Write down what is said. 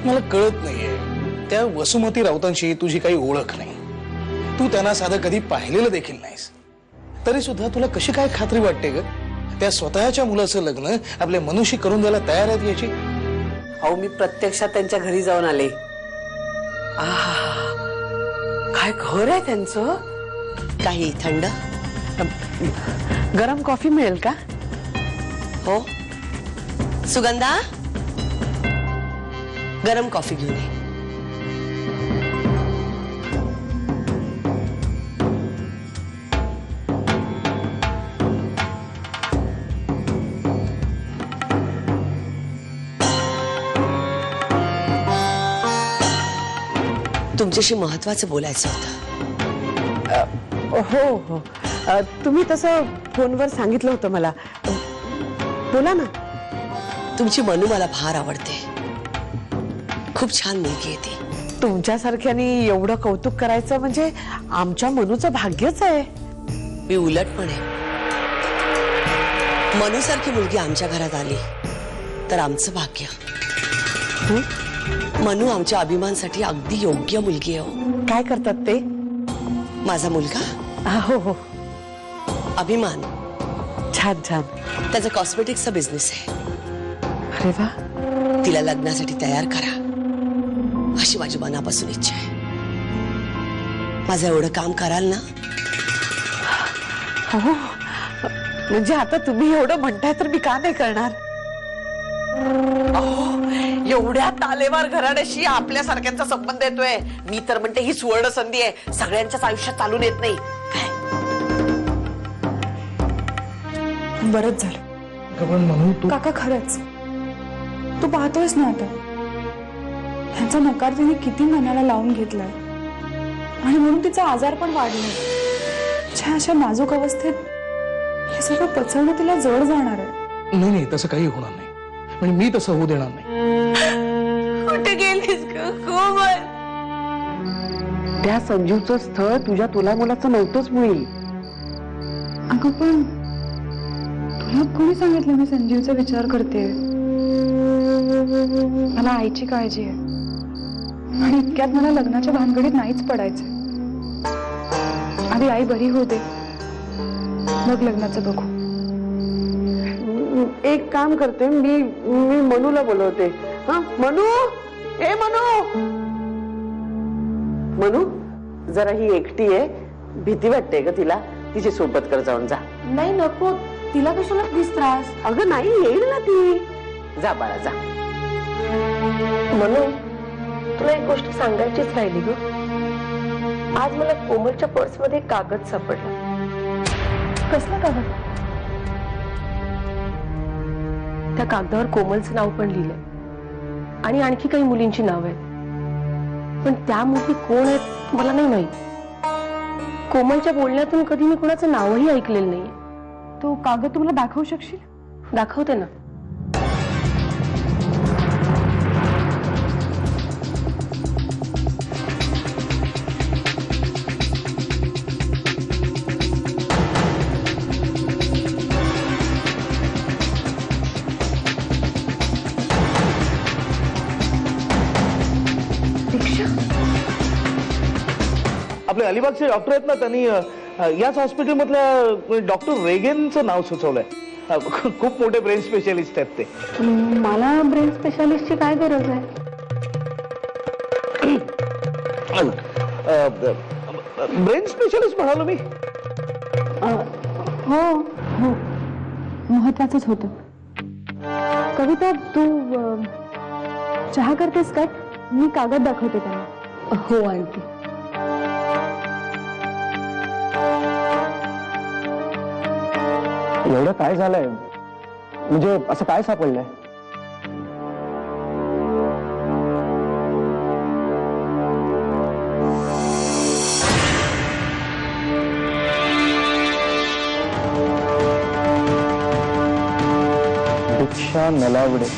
मला कळत नाहीये त्या वसुमती राऊतांशी तुझी काही ओळख नाही, तू त्यांना साधं कधी पाहिलेलं देखील नाहीस, तरी सुद्धा तुला कशी काय खात्री वाटते ग त्या स्वतःच्या मुलाचं लग्न आपल्या मनुष्य करून द्यायला तयार आहेत याची? अहो मी प्रत्यक्षात त्यांच्या घरी जाऊन आले. काय घर आहे त्यांचं? काही थंड गरम कॉफी मिळेल का? हो. सुगंधा, गरम कॉफी घेऊन ये. तुमच्याशी महत्वाचं बोलायचं होतं. हो हो, तुम्ही तसं फोनवर सांगितलं होतं मला. बोला ना. तुमची मनू मला फार आवडते. खूप छान मुलगी आहे ती. तुमच्यासारख्यानी एवढं कौतुक करायचं म्हणजे आमच्या मनूचं भाग्यच आहे. मी उलट पण आहे. मनूसारखी मुलगी आमच्या घरात आली तर आमचं भाग्य. मनू आमच्या अभिमानासाठी अगदी योग्य मुलगी आहे. काय करतात ते? माझा मुलगा? हो हो. अभिमान. छान छान. त्याचा कॉस्मेटिक्सचा बिझनेस आहे. अरे वा. तिला लग्नासाठी तयार करा अशी माझी मनापासून इच्छा आहे. माझं एवढं काम कराल ना? हो, म्हणजे आता तुम्ही एवढं म्हणताय तर मी का नाही करणार? एवढ्या तालेवार घराण्याशी आपल्यासारख्यांचा संबंध येतोय. मी तर म्हणते ही सुवर्ण संधी आहे. सगळ्यांच्याच आयुष्यात चालून येत नाही. बरंच झालं म्हणू तू काका. खरंच तू पाहतोयस ना आता ह्यांचा नकार तिने किती मनाला लावून घेतलाय आणि म्हणून तिचा आजार पण वाढलाय. अशा नाजूक अवस्थेत हे सगळं पचवणं तिला जड जाणार आहे. नाही नाही, तसं काही होणार नाही. म्हणजे मी तसं होऊ देणार नाही. कुठे गेलीस कोमल? त्या संजूचं स्थळ तुझ्या तुला मुलाचं नव्हतंच मुळी. अगं पण तुला कोणी सांगितलं मी संजीवचा विचार करते? मला आईची काळजी आहे आणि इतक्यात मला लग्नाच्या भानगडीत नाहीच पडायचं. आधी आई बरी होते मग लग्नाचं बघू. एक काम करते मी मनूला बोलवते. हा मनू, ए मनू. मनू जरा ही एकटी आहे, भीती वाटते ग तिला. तिची सोबत कर जाऊन जा. नाही नको, तिला कशाला प्लीज त्रास. अगं नाही, येईल ना ती. जा बाळा जा. मनू, तुला एक गोष्ट सांगायचीच राहिली ग. आज मला कोमलच्या पर्समध्ये कागद सापडला. कसला कागद? त्या कागदावर कोमलचं नाव पण लिहिलंय आणि आणखी काही मुलींची नाव आहेत. पण त्या मुली कोण आहेत मला नाही माहित. कोमलच्या बोलण्यातून कधी मी कोणाचं नावही ऐकलेलं नाहीये. तो कागद तुला दाखवू शकशील? दाखवते ना. आपले अलिबागचे डॉक्टर आहेत ना, त्यांनी याच हॉस्पिटल मधल्या डॉक्टर रेगेनचं नाव सुचवलंय. खूप मोठे ब्रेन स्पेशालिस्ट आहेत ते. मला ब्रेन स्पेशालिस्टची काय गरज आहे? ब्रेन स्पेशालिस्ट म्हणालो मी. हो हो, महत्वाचंच होतं. कविता, तू चहा करतेस का? मी कागद दाखवते त्यांना. हो आंटी. एवढं काय झालंय? म्हणजे असं काय सापडलंय? दीक्षा नलावडे.